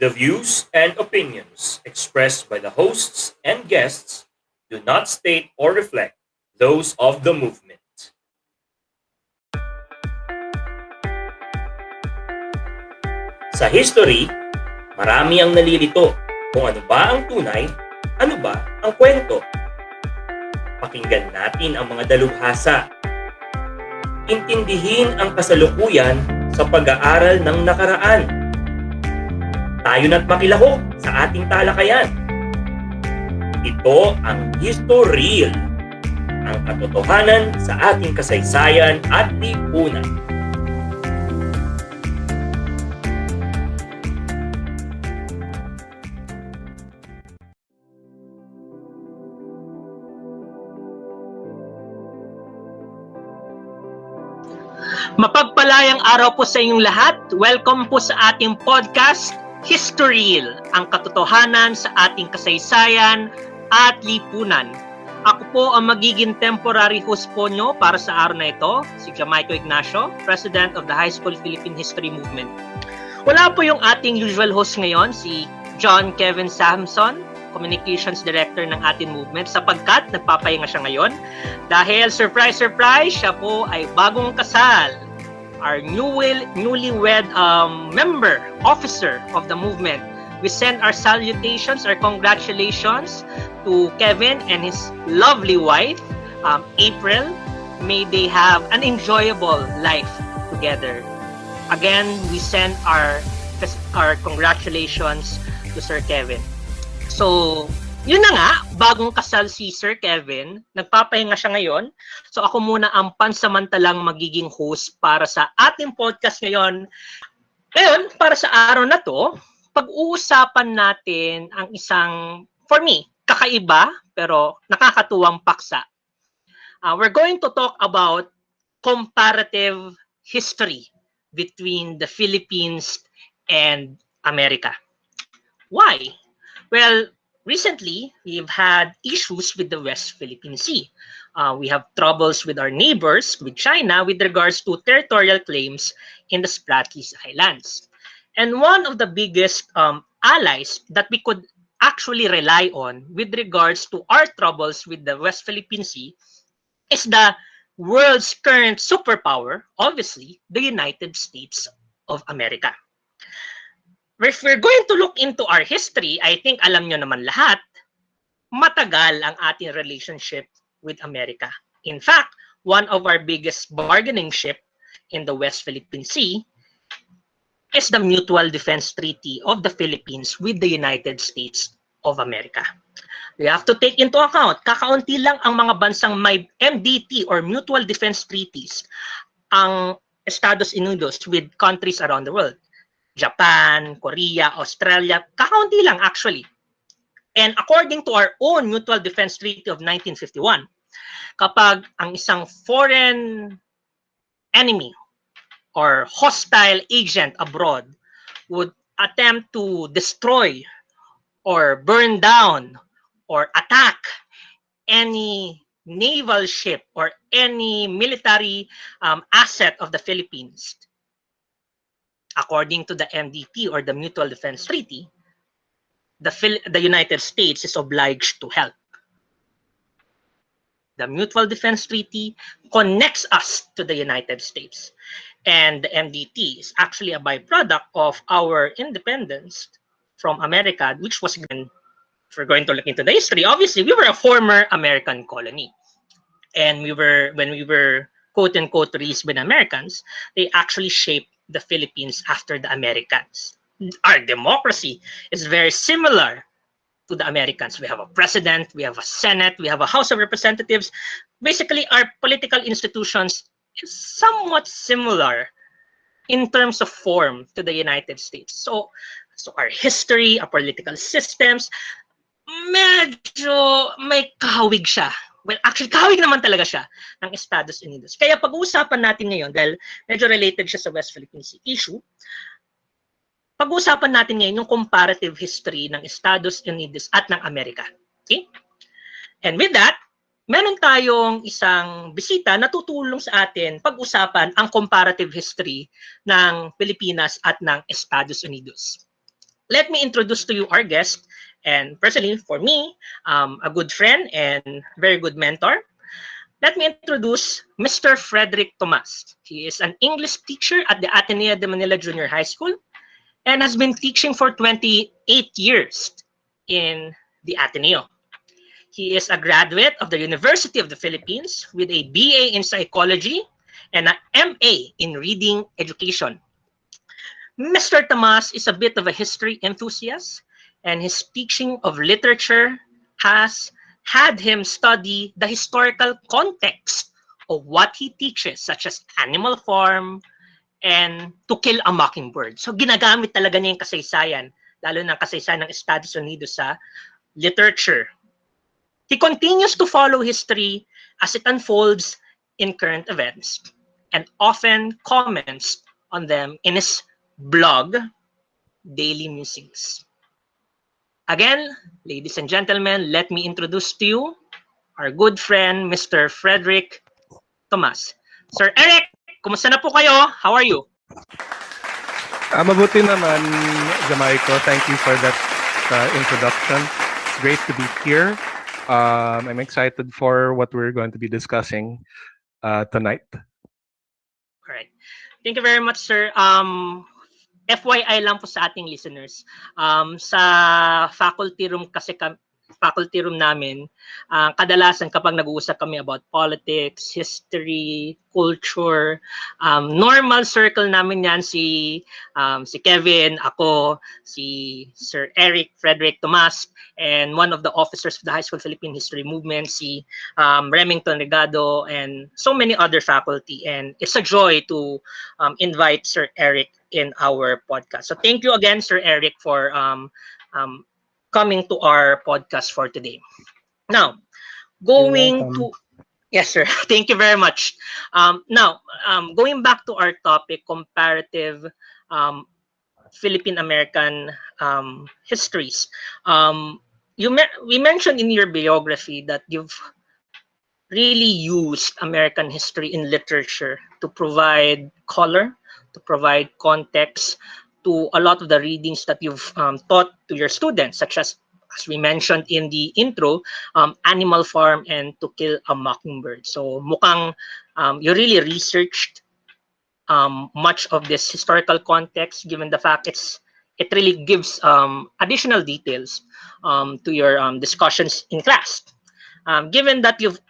The views and opinions expressed by the hosts and guests do not state or reflect those of the movement. Sa history, marami ang nalilito kung ano ba ang tunay, ano ba ang kwento. Pakinggan natin ang mga dalubhasa. Intindihin ang kasalukuyan sa pag-aaral ng nakaraan. Tayo na't makilahok sa ating talakayan. Ito ang HistoREAL, ang katotohanan sa ating kasaysayan at lipunan. Mapagpalayang araw po sa inyong lahat. Welcome po sa ating podcast, HistoREAL, ang katotohanan sa ating kasaysayan at lipunan. Ako po ang magiging temporary host po nyo para sa araw na ito, si Jamaico Ignacio, President of the High School Philippine History Movement. Wala po yung ating usual host ngayon, si John Kevin Samson, Communications Director ng ating movement, sapagkat nagpapahinga siya ngayon dahil surprise, siya po ay bagong kasal. Our newlywed member, officer of the movement. We send our salutations, our congratulations to Kevin and his lovely wife, April. May they have an enjoyable life together. Again, we send our congratulations to Sir Kevin. So, yun na nga, bagong kasal si Sir Kevin, nagpapahinga siya ngayon. So ako muna ang pansamantalang magiging host para sa ating podcast ngayon. Ngayon, para sa araw na to, pag-uusapan natin ang isang, for me, kakaiba pero nakakatuwang paksa. We're going to talk about comparative history between the Philippines and America. Why? Well, recently, we've had issues with the West Philippine Sea. We have troubles with our neighbors, with China, with regards to territorial claims in the Spratleys Islands. And one of the biggest allies that we could actually rely on with regards to our troubles with the West Philippine Sea is the world's current superpower, obviously, the United States of America. If we're going to look into our history, I think alam nyo naman lahat, matagal ang ating relationship with America. In fact, one of our biggest bargaining chip in the West Philippine Sea is the Mutual Defense Treaty of the Philippines with the United States of America. We have to take into account, kakaunti lang ang mga bansang may MDT or Mutual Defense Treaties ang Estados Unidos with countries around the world. Japan, Korea, Australia, kakaunti lang actually. And according to our own Mutual Defense Treaty of 1951, kapag ang isang foreign enemy or hostile agent abroad would attempt to destroy or burn down or attack any naval ship or any military asset of the Philippines, according to the MDT or the Mutual Defense Treaty, the United States is obliged to help. The Mutual Defense Treaty connects us to the United States. And the MDT is actually a byproduct of our independence from America, which was, again, if we're going to look into the history, obviously, we were a former American colony. And when we were quote-unquote raised by the Americans, they actually shaped the Philippines after the Americans. Our democracy is very similar to the Americans. We have a president, we have a Senate, we have a House of Representatives. Basically, our political institutions is somewhat similar in terms of form to the United States. So our history, our political systems, medyo may kahawig siya. Well, actually, kahawig naman talaga siya ng Estados Unidos. Kaya pag-uusapan natin ngayon, dahil medyo related siya sa West Philippine Sea issue, pag-uusapan natin ngayon yung comparative history ng Estados Unidos at ng Amerika. Okay? And with that, meron tayong isang bisita na tutulong sa atin pag-usapan ang comparative history ng Pilipinas at ng Estados Unidos. let me introduce to you our guest, and personally, for me, a good friend and very good mentor. Let me introduce Mr. Frederick Tomas. He is an English teacher at the Ateneo de Manila Junior High School and has been teaching for 28 years in the Ateneo. He is a graduate of the University of the Philippines with a BA in psychology and an MA in reading education. Mr. Tomas is a bit of a history enthusiast, and his teaching of literature has had him study the historical context of what he teaches, such as Animal Farm and To Kill a Mockingbird. So ginagamit talaga niya yung kasaysayan, lalo ng kasaysayan ng Estados Unidos sa literature. He continues to follow history as it unfolds in current events and often comments on them in his blog, Daily Musings. Again, ladies and gentlemen, let me introduce to you our good friend, Mr. Frederick Tomas. Sir Eric, kumusta na po kayo? How are you? Mabuti naman, Jamaico. Thank you for that introduction. It's great to be here. I'm excited for what we're going to be discussing tonight. All right. Thank you very much, sir. FYI lang po sa ating listeners. Sa faculty room kasi faculty room namin, kadalasan kapag nag-uusap kami about politics, history, culture, normal circle namin yan si Kevin, ako, si Sir Eric, Frederick Tomas, and one of the officers of the High School Philippine History Movement, si Remington Regado, and so many other faculty. And it's a joy to invite Sir Eric in our podcast. So thank you again, Sir Eric, for coming to our podcast for today. Now, yes, sir. Thank you very much. Now, going back to our topic, comparative Philippine-American histories. We mentioned in your biography that you've really used American history in literature to provide color, to provide context to a lot of the readings that you've taught to your students, such as we mentioned in the intro, Animal Farm and To Kill a Mockingbird. So mukhang you really researched much of this historical context, given the fact it really gives additional details to your discussions in class. Given that you've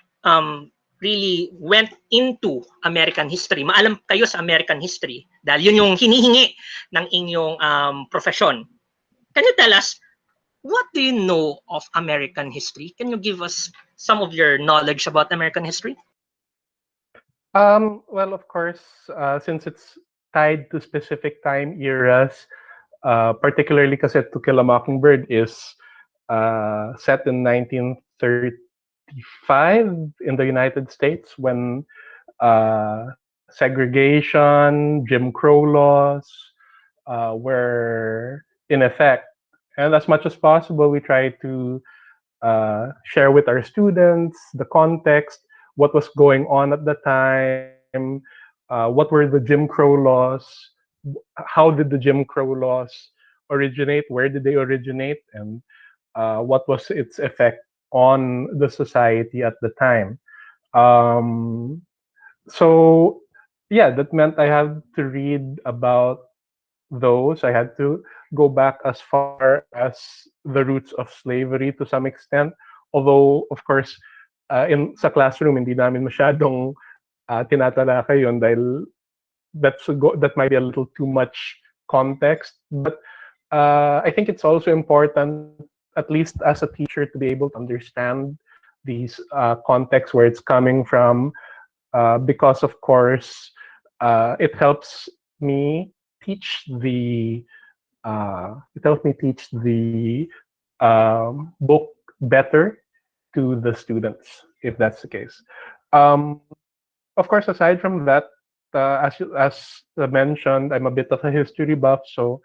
really went into American history, maalam kayo sa American history dahil yun yung hinihingi ng inyong profession. Can you tell us, what do you know of American history? Can you give us some of your knowledge about American history? Well, of course, since it's tied to specific time eras, particularly kasi To Kill a Mockingbird is set in 1935 in the United States when segregation, Jim Crow laws were in effect. And as much as possible, we try to share with our students the context, what was going on at the time, what were the Jim Crow laws, how did the Jim Crow laws originate, where did they originate, and what was its effect on the society at the time. So yeah, that meant I had to read about those. I had to go back as far as the roots of slavery to some extent. Although, of course, sa classroom, hindi namin masyadong tinatalakay yun dahil that might be a little too much context. But I think it's also important, at least as a teacher, to be able to understand these contexts where it's coming from, because, of course, it helps me teach the book better to the students, if that's the case. Of course, aside from that, as mentioned, I'm a bit of a history buff, so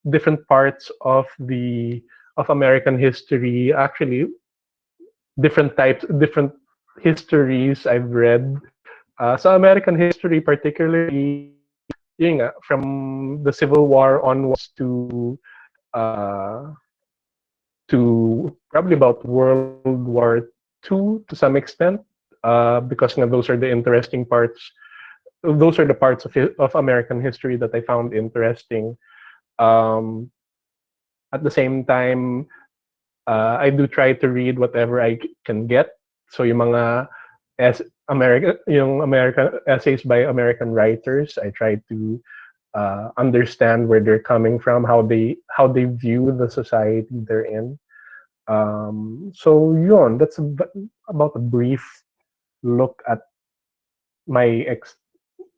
different parts of American history, actually, different histories I've read. So American history, particularly yun nga, from the Civil War onwards uh, to probably about World War II to some extent, because nga those are the interesting parts. Those are the parts of American history that I found interesting. Um, at the same time, I do try to read whatever I can get. So yung mga yung American essays by American writers, I try to understand where they're coming from, how they view the society they're in. So yun, that's about a brief look at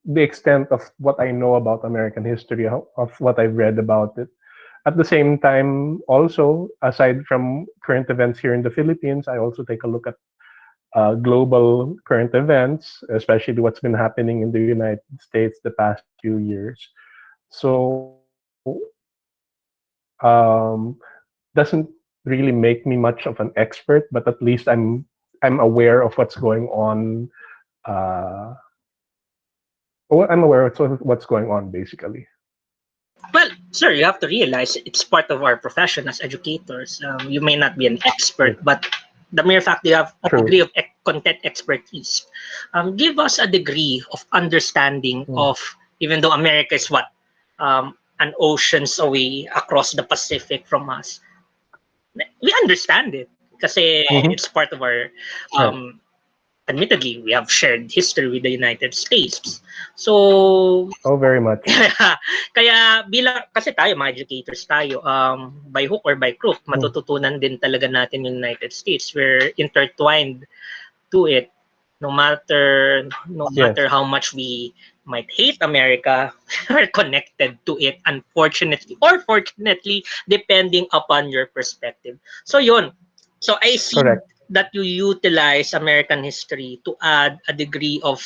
the extent of what I know about American history, of what I've read about it. At the same time, also, aside from current events here in the Philippines, I also take a look at global current events, especially what's been happening in the United States the past few years. So, doesn't really make me much of an expert, but at least I'm aware of what's going on. Uh, I'm aware of what's going on, basically. Well, sir, you have to realize it's part of our profession as educators. You may not be an expert, but the mere fact that you have a True. degree of content expertise give us a degree of understanding of, even though America is an oceans away across the Pacific from us, we understand it kasi it's part of our Right. admittedly, we have shared history with the United States. So, Oh, very much. kaya kasi tayo, mga educators tayo, by hook or by crook, matututunan din talaga natin yung United States. We're intertwined to it. No matter how much we might hate America, we're connected to it, unfortunately or fortunately, depending upon your perspective. So yun. So I see Correct. that you utilize American history to add a degree of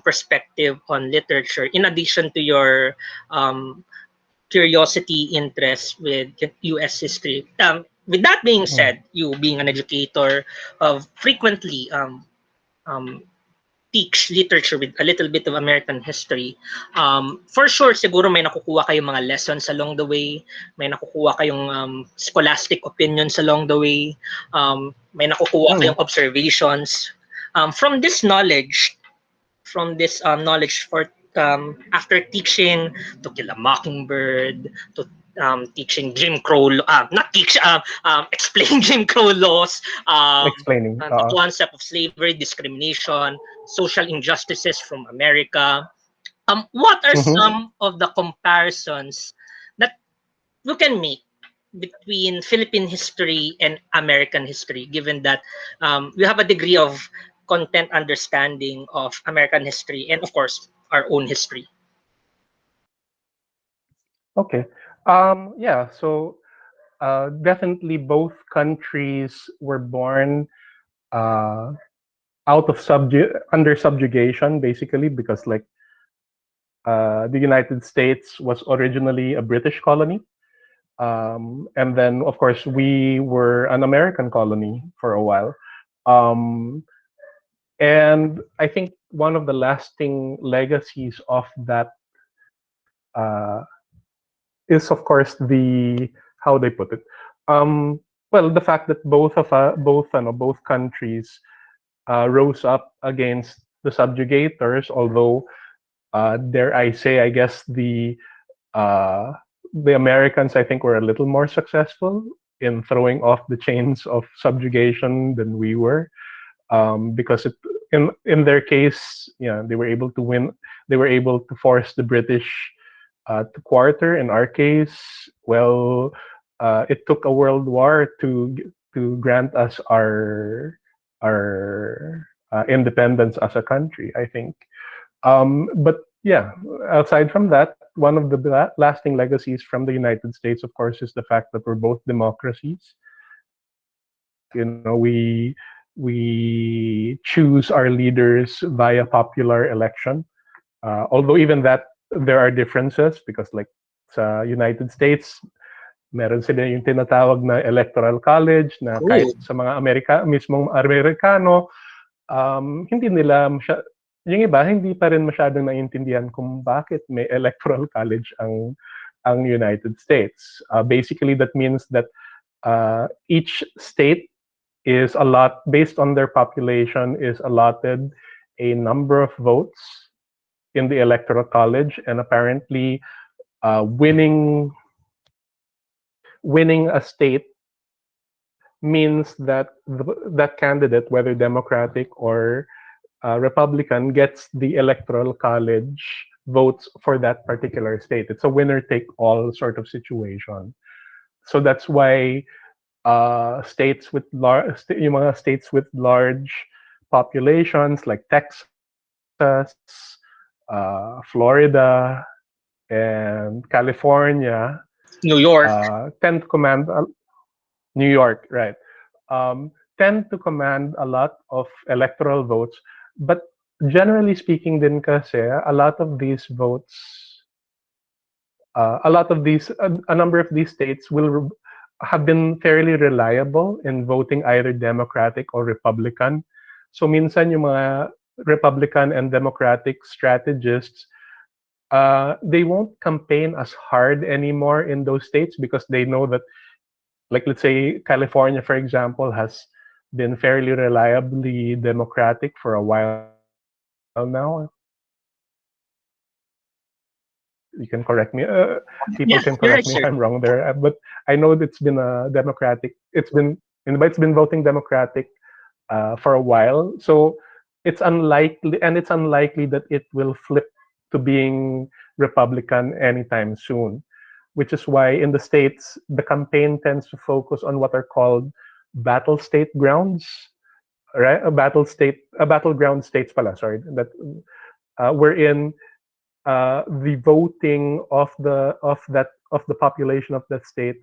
perspective on literature in addition to your curiosity, interest with U.S. history. With that being said, you being an educator, frequently teach literature with a little bit of American history. For sure, siguro may nakukuha kayong mga lessons along the way, may nakukuha kayong scholastic opinions along the way, may nakukuha kayong observations. From this knowledge, for after teaching To Kill a Mockingbird, to teaching Jim Crow, not teach, explain Jim Crow laws, Explaining. the concept of slavery, discrimination, social injustices from America. What are some of the comparisons that you can make between Philippine history and American history, given that you have a degree of content understanding of American history and, of course, our own history? Okay. Yeah. So definitely both countries were born uh, out of under subjugation, basically, because like the United States was originally a British colony. And then, of course, we were an American colony for a while. And I think one of the lasting legacies of that uh, is, of course, how they put it. Well, the fact that both countries rose up against the subjugators, although dare I say, I guess uh, the Americans, I think, were a little more successful in throwing off the chains of subjugation than we were, because in their case, yeah, they were able to win. They were able to force the British to quarter. In our case, well, it took a world war to grant us our independence as a country, I think. But yeah, aside from that, one of the lasting legacies from the United States, of course, is the fact that we're both democracies. You know, we choose our leaders via popular election. Although even that, there are differences because like sa United States, meron sila yung tinatawag na electoral college na kahit sa mga mismong Amerikano, hindi nila yung iba hindi pa rin masyadong naiintindihan kung bakit may electoral college ang United States. Basically, that means that each state is based on their population, is allotted a number of votes in the electoral college, and apparently winning a state means that that candidate, whether Democratic or Republican, gets the electoral college votes for that particular state. It's a winner take all sort of situation. So that's why states with yung mga states with large populations like Texas, Florida, and California New York. tend to command New York, right? Tend to command a lot of electoral votes, but generally speaking, din kasi a lot of these votes, a number of these states have been fairly reliable in voting either Democratic or Republican. So minsan yung mga Republican and Democratic strategists, they won't campaign as hard anymore in those states because they know that, like let's say California, for example, has been fairly reliably Democratic for a while now. You can correct me. People Yeah, can you're right, correct me sir. if I'm wrong there. But I know that it's been a Democratic. It's been voting Democratic for a while. So it's unlikely that it will flip to being Republican anytime soon. Which is why in the states the campaign tends to focus on what are called battle state grounds, right? Battleground states pala. Sorry, that wherein the voting of the population of that state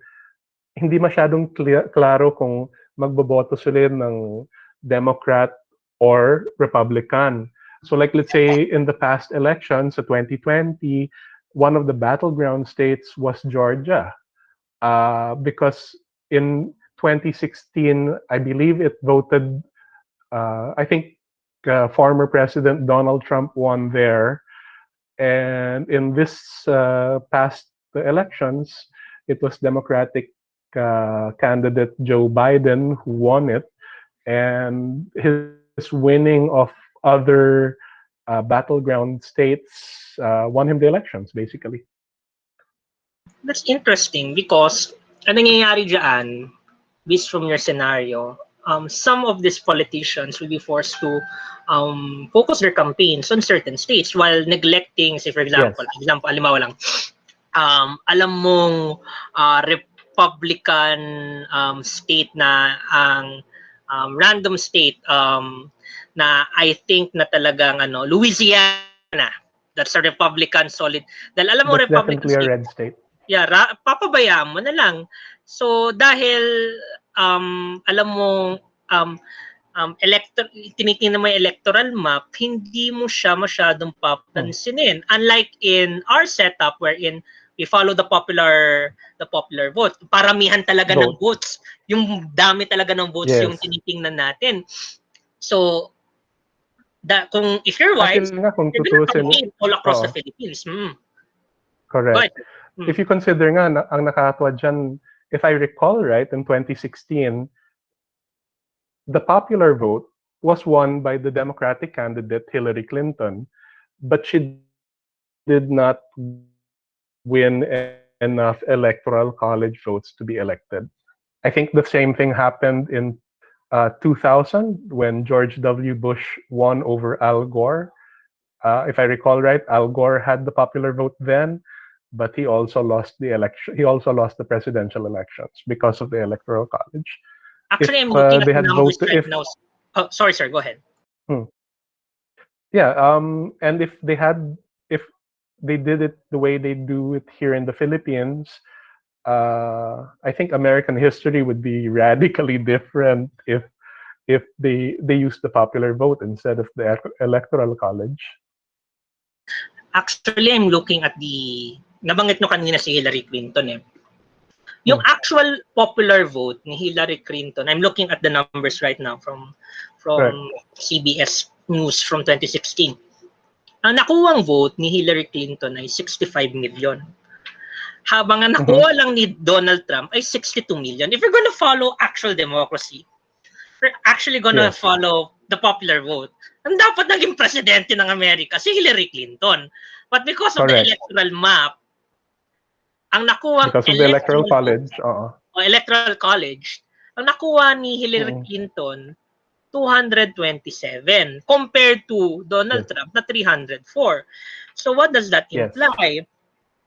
hindi masyadong klaro kung magboboto sila ng Democrat or Republican. So like let's say in the past elections sa 2020, one of the battleground states was Georgia. Because in 2016, I believe it voted I think former President Donald Trump won there. And in this past elections, it was Democratic candidate Joe Biden who won it, and his winning of other battleground states won him the elections, basically. That's interesting because ang nangyayari dyan, based from your scenario, some of these politicians will be forced to focus their campaigns on certain states while neglecting, say for example, Yes. halimbawa lang, alam mong Republican state na ang random state na I think na talagang Louisiana, that's a Republican solid. Dahil alam mo That's Republican definitely a state, red state. yeah, papabayaan mo na lang. So dahil alam mo tinitingnan mo yung electoral map, hindi mo siya masyadong papansinin. Unlike in our setup wherein we follow the popular vote. Paramihan talaga ng votes. Yung dami talaga ng votes yung tinitingnan natin. So kung if you're wise, Actually nga, kung you're gonna tutusin, campaign all across the Philippines. Correct. If you consider nga, ang nakakatawa dyan, if I recall right, in 2016, the popular vote was won by the Democratic candidate Hillary Clinton, but she did not win enough electoral college votes to be elected. I think the same thing happened in 2000 when George W. Bush won over Al Gore. If I recall right, Al Gore had the popular vote then, but he also lost the election. He also lost the presidential elections because of the electoral college. Actually, I'm looking at the numbers right now. Oh, sorry, sir. Go ahead. Yeah, and if they did it the way they do it here in the Philippines, I think American history would be radically different if they used the popular vote instead of the electoral college. Actually, I'm looking at nabanggit nyo kanina si Hillary Clinton eh. Yung actual popular vote ni Hillary Clinton, I'm looking at the numbers right now from CBS News from 2016. Ang nakuwang vote ni Hillary Clinton ay 65 million. Habang ang nakuha lang ni Donald Trump ay 62 million. If you're gonna follow actual democracy, we're actually gonna follow the popular vote. Ang dapat naging presidente ng Amerika si Hillary Clinton. But because of the electoral map, ang nakuha because of the electoral college, electoral college, ang nakuha ni Hillary Clinton 227 compared to Donald Trump na 304. So what does that imply?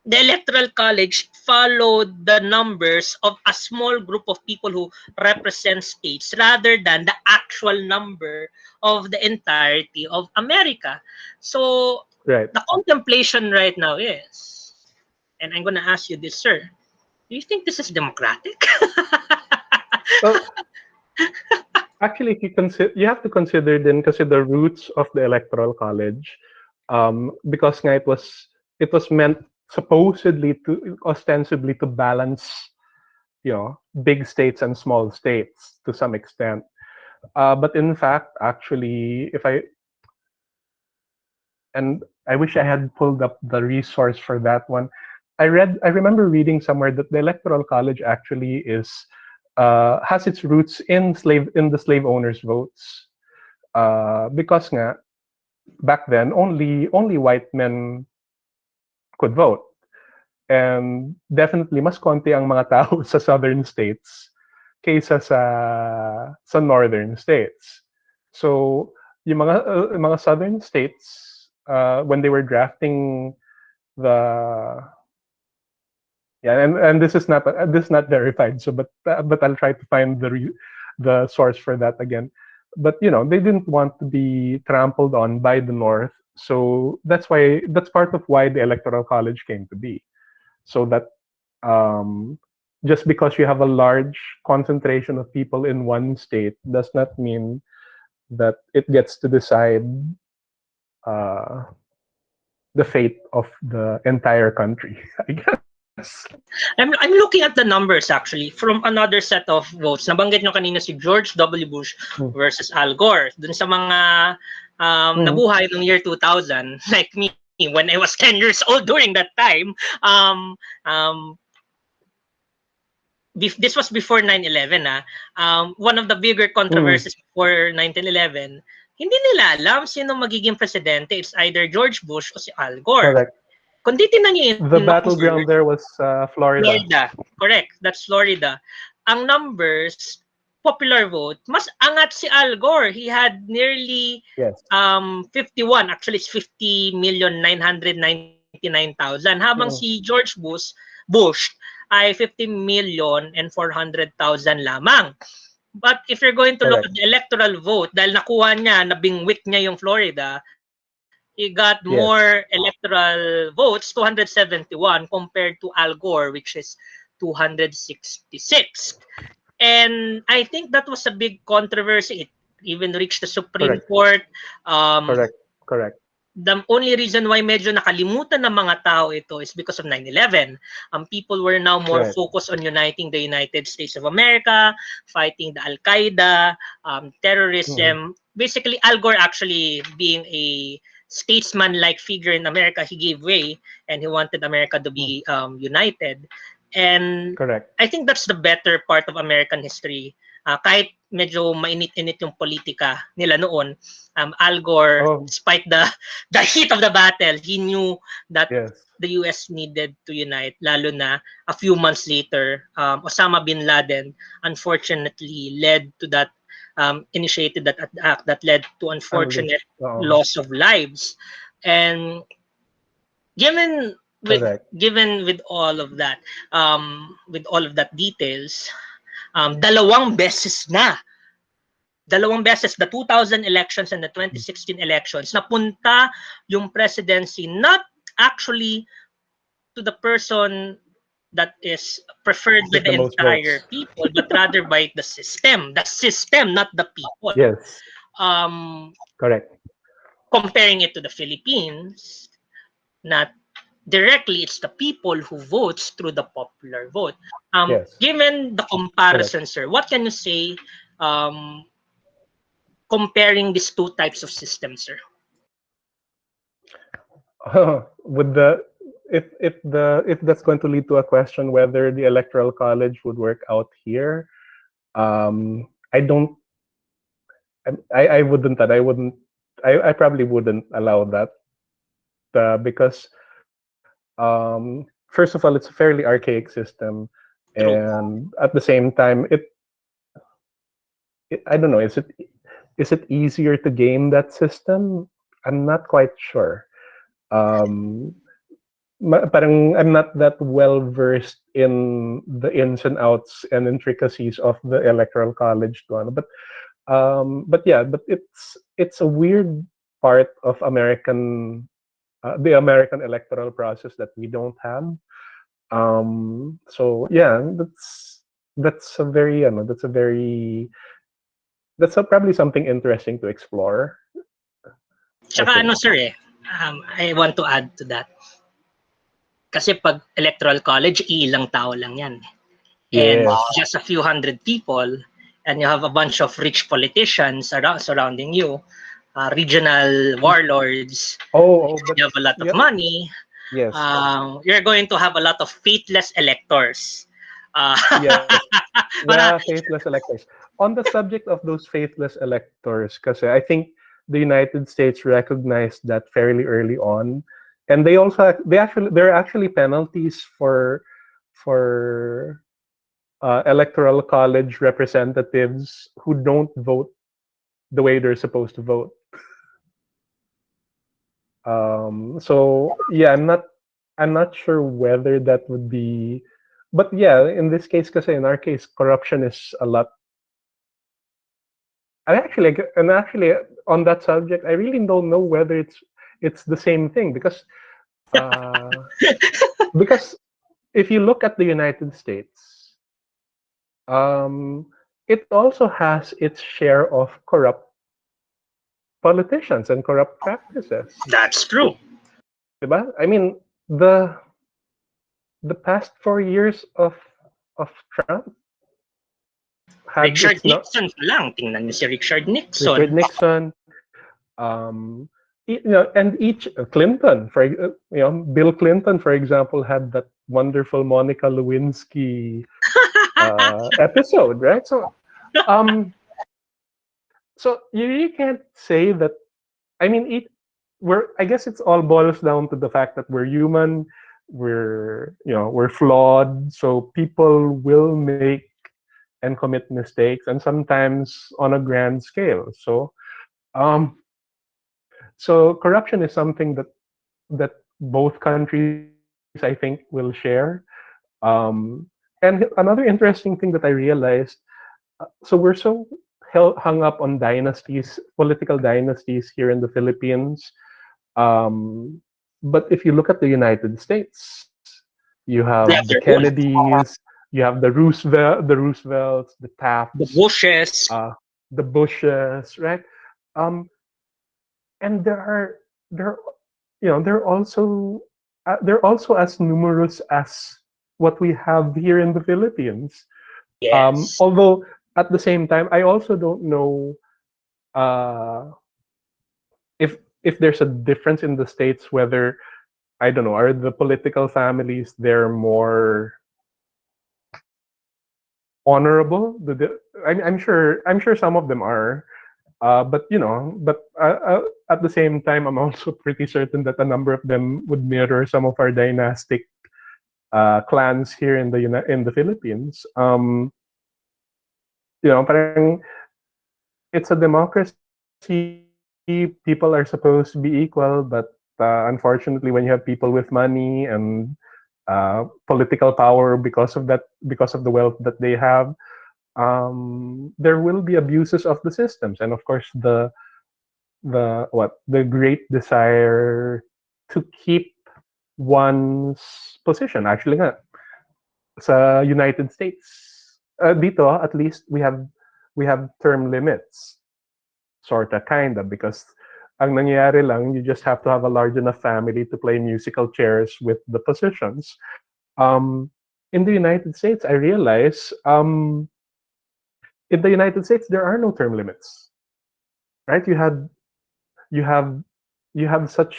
The electoral college followed the numbers of a small group of people who represent states rather than the actual number of the entirety of America. So the contemplation right now is, and I'm going to ask you this, sir, do you think this is democratic? Well, actually, if you have to consider then kasi the roots of the electoral college, because nga it was meant supposedly to ostensibly to balance, big states and small states to some extent. But in fact, actually, I wish I had pulled up the resource for that one. I remember reading somewhere that the electoral college actually has its roots in the slave owners' votes, because nga back then only white men could vote, and definitely mas konti ang mga tao sa southern states kaysa sa northern states. So yung mga southern states, when they were drafting and this is not verified, so but I'll try to find the source for that again. But they didn't want to be trampled on by the North, so that's part of why the electoral college came to be, so that just because you have a large concentration of people in one state does not mean that it gets to decide the fate of the entire country, I guess. I'm looking at the numbers actually from another set of votes. Nabanggit nyo kanina si George W. Bush versus Al Gore. Dun sa mga nabuhay noong year 2000, like me, when I was 10 years old during that time, this was before 9/11. One of the bigger controversies before 9/11, hindi nila alam sino magiging presidente. It's either George Bush o si Al Gore. Correct. Kung titignan niyo the battleground there was Florida. Correct. That's Florida. Ang numbers, popular vote, mas angat si Al Gore. He had nearly 51. Actually, it's 50,999,000. Habang si George Bush ay 50,400,000 lamang. But if you're going to look at the electoral vote, dahil nakuha niya, nabingwit niya yung Florida, he got more electoral votes, 271, compared to Al Gore, which is 266. And I think that was a big controversy. It even reached the Supreme Court. Correct. The only reason why medyo nakalimutan ng mga tao ito is because of 9/11. People were now more focused on uniting the United States of America, fighting the Al-Qaeda, terrorism. Basically, Al Gore actually being a statesman-like figure in America, he gave way and he wanted America to be united. And I think that's the better part of American history. Kahit medyo mainit-init yung politika nila noon, Al Gore, despite the heat of the battle, he knew that the US needed to unite, lalo na a few months later, Osama bin Laden unfortunately led to that initiated that act that led to unfortunate loss of lives. And given with all of that details, dalawang beses, the 2000 elections and the 2016 elections, napunta yung presidency not actually to the person that is preferred by the entire people, but rather by the system, not the people. Correct. Comparing it to the Philippines, not directly, it's the people who votes through the popular vote. Given the comparison, sir, what can you say comparing these two types of systems, sir? With the if that's going to lead to a question whether the electoral college would work out here, I don't. I wouldn't. That I wouldn't. I probably wouldn't allow that because first of all, it's a fairly archaic system, True. and at the same time, I don't know. Is it easier to game that system? I'm not quite sure. Um, Parang I'm not that well versed in the ins and outs and intricacies of the electoral college to ano. But yeah, but it's a weird part of the American electoral process that we don't have. So yeah, that's a very probably something interesting to explore. I Tsaka think. ano sir I want to add to that. Kasi pag electoral college, ilang tao lang yan. And Yes. just a few hundred people, and you have a bunch of rich politicians surrounding you, regional warlords, But you have a lot of yeah, money, yes, you're going to have a lot of faithless electors. Uh, yes. Yeah, para, faithless electors. On the subject of those faithless electors, because I think the United States recognized that fairly early on, and there are actually penalties for electoral college representatives who don't vote the way they're supposed to vote. So yeah, I'm not sure whether that would be, but yeah, in this case, because in our case, corruption is a lot. And actually, on that subject, I really don't know whether it's the same thing uh, because if you look at the United States, um, it also has its share of corrupt politicians and corrupt practices. that's true. Diba? I mean, the past 4 years of Trump had Richard its not Nixon pa lang. Tingnan niyo si Richard Nixon. Richard Nixon, and each Clinton, Bill Clinton, for example, had that wonderful Monica Lewinsky episode, right? So you really can't say that. I mean, I guess it's all boils down to the fact that we're human, we're flawed, so people will make and commit mistakes, and sometimes on a grand scale. Um, so corruption is something that both countries, I think, will share. And another interesting thing that I realized, so we're so hung up on dynasties, political dynasties here in the Philippines. Um, but if you look at the United States, you have the They have their own. Kennedys, you have the Roosevelts, the The Tafts, Bushes. the Bushes, right? Um, and there they're also as numerous as what we have here in the Philippines. Yes. Although at the same time, I also don't know uh, if there's a difference in the states, whether I don't know, are the political families there more honorable? I'm sure some of them are. But at the same time, I'm also pretty certain that a number of them would mirror some of our dynastic clans here in the Philippines. Parang it's a democracy. People are supposed to be equal, but unfortunately, when you have people with money and political power because of the wealth that they have, there will be abuses of the systems, and of course the great desire to keep one's position. Actually, nga, sa United States, dito at least we have term limits, sorta, kinda, because ang nangyayari lang, you just have to have a large enough family to play musical chairs with the positions. Um, in the United States, I realize in the United States there are no term limits, right? You have you have such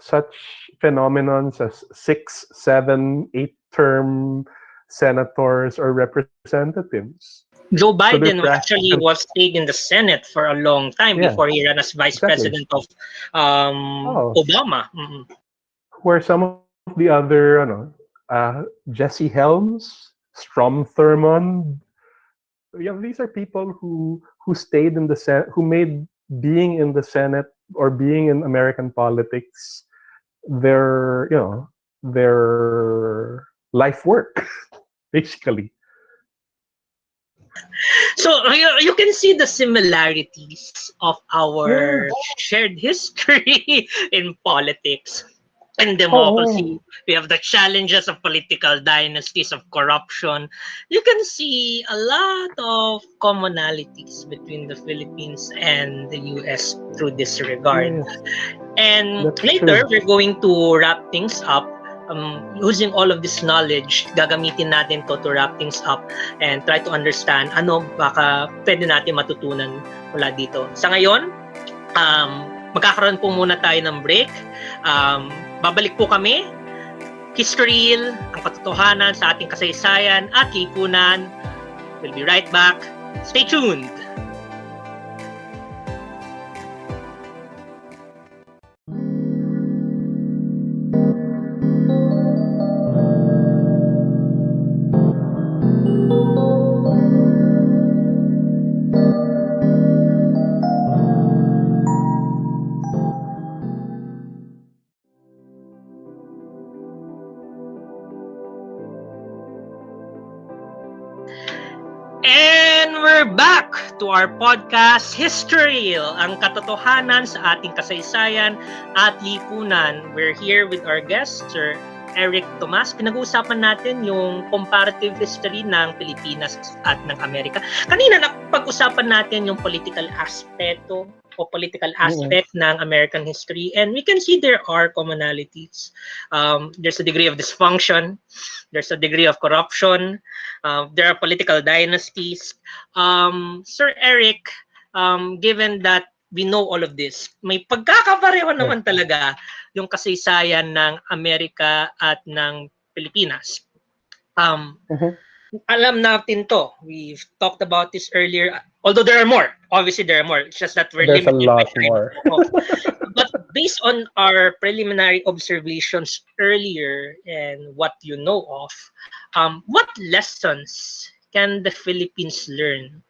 such phenomenons as 6, 7, 8 term senators or representatives. Joe So they're Biden actually practically, was stayed in the Senate for a long time yeah, before he ran as vice exactly. president of Oh, Obama. Mm-mm. who are some of the other, Jesse Helms, Strom Thurmond. Yeah, these are people who stayed in the Senate, who made being in the Senate or being in American politics their, their life work, basically. So you can see the similarities of Yeah. our shared history in politics and Oh, democracy. We have the challenges of political dynasties, of corruption. You can see a lot of commonalities between the Philippines and the US through this regard. yes, And that's later, true. we're going to wrap things up. Using all of this knowledge, gagamitin natin to wrap things up and try to understand ano baka pwede natin matutunan mula dito. Sa ngayon, magkakaroon po muna tayo ng break. Babalik po kami. HistoREAL, ang katotohanan sa ating kasaysayan at lipunan. We'll be right back. Stay tuned! And we're back to our podcast, HistoREAL, ang katotohanan sa ating kasaysayan at lipunan. We're here with our guest, Sir Frederick Tomas. Pinag-uusapan natin yung comparative history ng Pilipinas at ng Amerika. Kanina napag-usapan natin yung political aspecto o political aspect ng American history, and we can see there are commonalities. There's a degree of dysfunction, there's a degree of corruption, there are political dynasties. Sir Eric, given that we know all of this, may pagkakapareho naman talaga yung kasaysayan ng Amerika at ng Pilipinas. Alam natin to. We've talked about this earlier. Although there are more. Obviously, there are more. It's just that we're There's a limited by lot time. more. But based on our preliminary observations earlier and what you know of, what lessons can the Philippines learn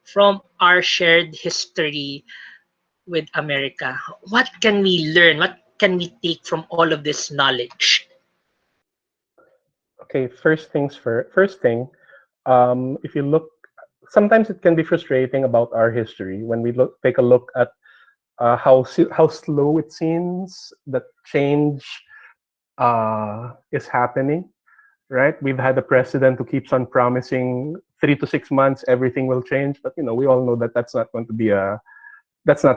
from our shared history with America? What can we learn? What can we take from all of this knowledge? Okay, first thing, if you look, sometimes it can be frustrating about our history when we take a look at how slow it seems that change is happening. Right, we've had a president who keeps on promising 3 to 6 months everything will change, but we all know that that's not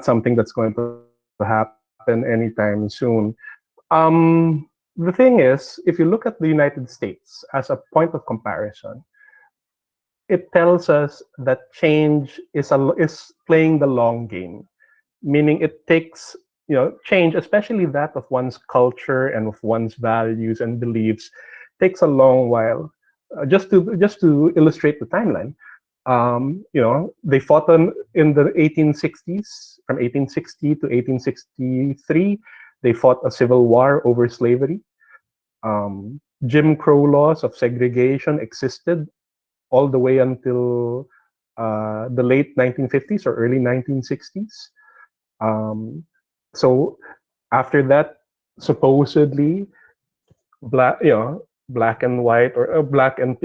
something that's going to happen anytime soon. The thing is, if you look at the United States as a point of comparison, it tells us that change is playing the long game, meaning it takes change, especially that of one's culture and of one's values and beliefs, takes a long while. Just to illustrate the timeline, they fought in the 1860s. From 1860 to 1863, they fought a civil war over slavery. Jim Crow laws of segregation existed all the way until the late 1950s or early 1960s. So after that, supposedly black and white, or black and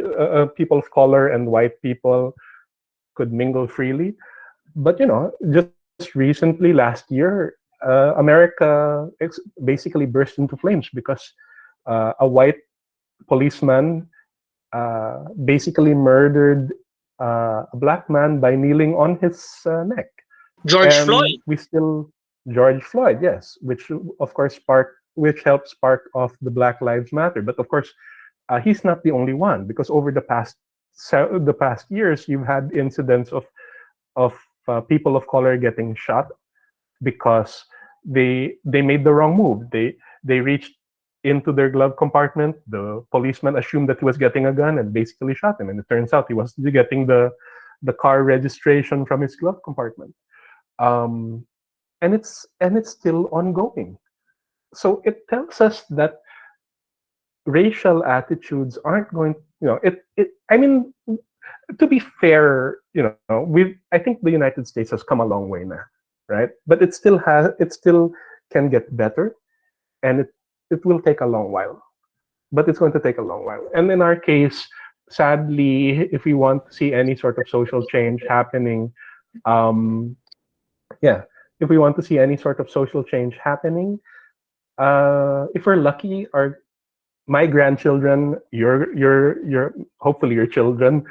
people of color and white people could mingle freely. But just recently, last year, America basically burst into flames because a white policeman basically murdered a black man by kneeling on his neck. George And Floyd. we still George Floyd, yes, which of course which helped spark off the Black Lives Matter. But of course, he's not the only one, because over the past years, you've had incidents of people of color getting shot because they made the wrong move. They reached into their glove compartment. The policeman assumed that he was getting a gun and basically shot him. And it turns out he was getting the car registration from his glove compartment. And it's still ongoing. So it tells us that racial attitudes aren't going. I mean, to be fair, I think the United States has come a long way now, right? But it still can get better, and it will take a long while. But it's going to take a long while. And in our case, sadly, if we want to see any sort of social change happening, if we want to see any sort of social change happening, if we're lucky, my grandchildren, your hopefully your children,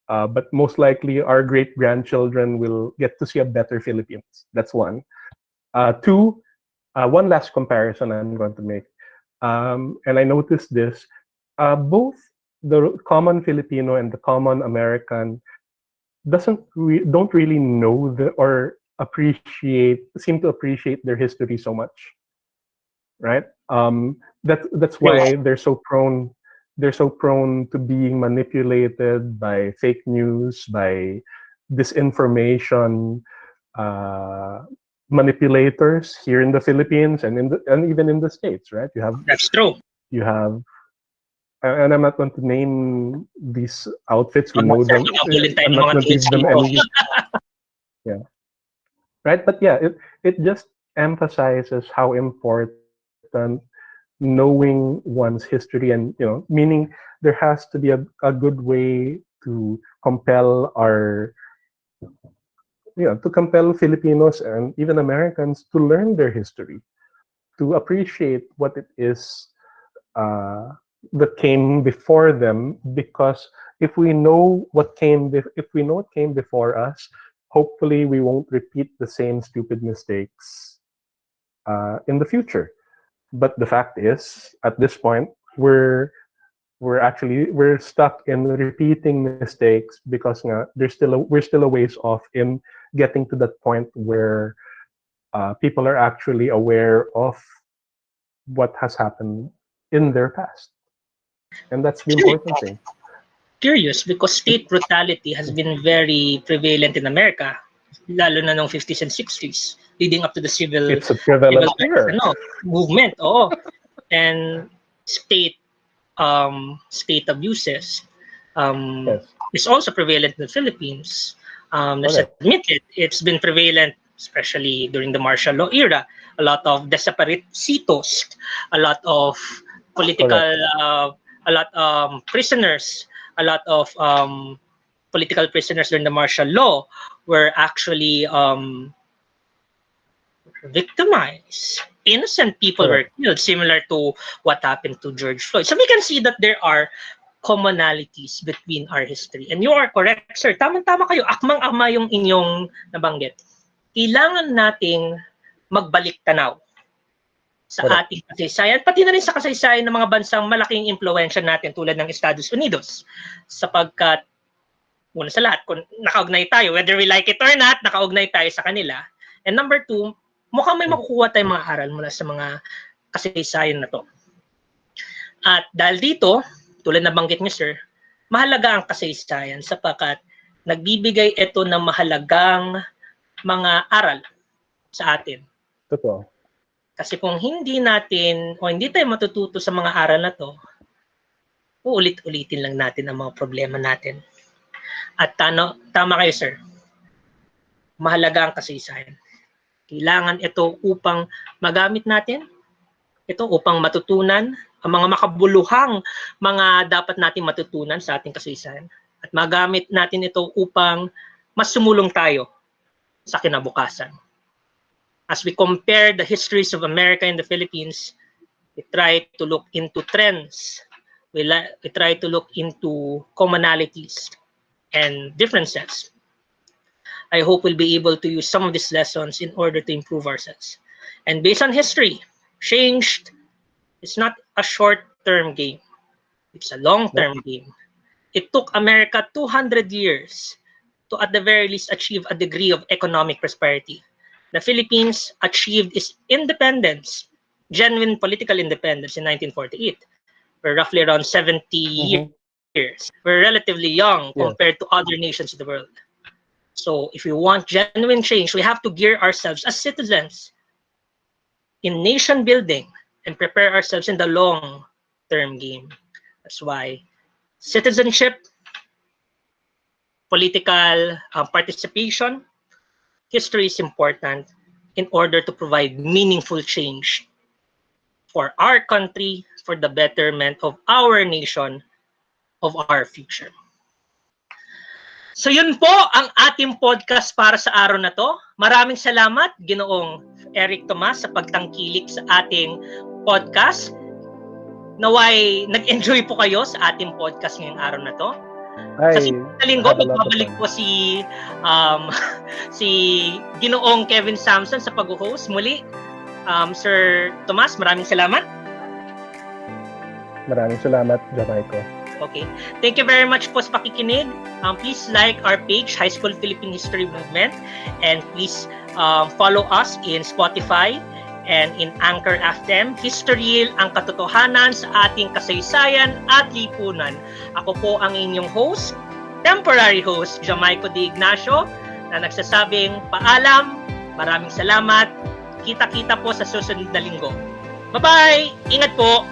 but most likely our great grandchildren will get to see a better Philippines. That's one. Two, one last comparison I'm going to make, and I noticed this: both the common Filipino and the common American don't really know or seem to appreciate their history so much, right? That's why they're so prone to being manipulated by fake news, by disinformation manipulators here in the Philippines and even in the States, right? That's true. You have, and I'm not going to name these outfits. We know them. I'm not going to give them any. Yeah. Right, but yeah, it just emphasizes how important knowing one's history, and meaning there has to be a good way to compel Filipinos and even Americans to learn their history, to appreciate what it is that came before them. Because if we know what came before us, hopefully we won't repeat the same stupid mistakes in the future. But the fact is, at this point, we're stuck in repeating mistakes because we're still a ways off in getting to that point where people are actually aware of what has happened in their past, and that's the important thing. Curious, because state brutality has been very prevalent in America, lalo na noong 50s and 60s, leading up to the civil movement. And state abuses is also prevalent in the Philippines. Let's admit it. It's been prevalent, especially during the martial law era. A lot of desaparecidos, a lot of political, prisoners, a lot of political prisoners during the martial law were actually victimized. Innocent people were killed, similar to what happened to George Floyd. So we can see that there are commonalities between our history. And you are correct, sir. Tama-tama kayo. Akmang-akma yung inyong nabanggit. Kailangan nating magbalik tanaw sa ating kasaysayan, pati na rin sa kasaysayan ng mga bansang malaking impluwensya natin tulad ng Estados Unidos. Sapagkat, una sa lahat, kung nakaugnay tayo, whether we like it or not, nakaugnay tayo sa kanila. And number two, mukhang may makukuha tayong mga aral mula sa mga kasaysayan na to. At dahil dito, tulad na banggit niyo, sir, mahalaga ang kasaysayan sapagkat nagbibigay ito ng mahalagang mga aral sa atin. Totoo. Kasi kung hindi natin o hindi tayo matututo sa mga aral na to, uulit-ulitin lang natin ang mga problema natin. At tama kayo, sir. Mahalaga ang kasaysayan. Kailangan ito upang magamit natin, ito upang matutunan ang mga makabuluhang mga dapat natin matutunan sa ating kasaysayan. At magamit natin ito upang mas sumulong tayo sa kinabukasan. As we compare the histories of America and the Philippines, we try to look into trends. We try to look into commonalities and differences. I hope we'll be able to use some of these lessons in order to improve ourselves. And based on history, change is not a short-term game. It's a long-term game. It took America 200 years to at the very least achieve a degree of economic prosperity. The Philippines achieved its independence genuine political independence in 1948. We're roughly around 70 years. We're relatively young compared to other nations in the world. So if we want genuine change, we have to gear ourselves as citizens in nation building and prepare ourselves in the long-term game. That's why citizenship, political participation, history is important in order to provide meaningful change for our country, for the betterment of our nation, of our future. So yun po ang ating podcast para sa araw na to. Maraming salamat, Ginoong Eric Tomas, sa pagtangkilik sa ating podcast. Naway nag-enjoy po kayo sa ating podcast ngayong araw na to. Sa linggo, magbabalik po si Ginoong Kevin Samson sa pag-host. Muli, Sir Tomas, maraming salamat. Maraming salamat, Jamaico. Okay. Thank you very much po sa pakikinig. Please like our page, High School Philippine History Movement. And please follow us in Spotify and in Anchor FM. HistoREAL, ang katotohanan sa ating kasaysayan at lipunan. Ako po ang inyong host, temporary host, Jamaico D. Ignacio, na nagsasabing paalam, maraming salamat, kita-kita po sa susunod na linggo. Bye-bye! Ingat po!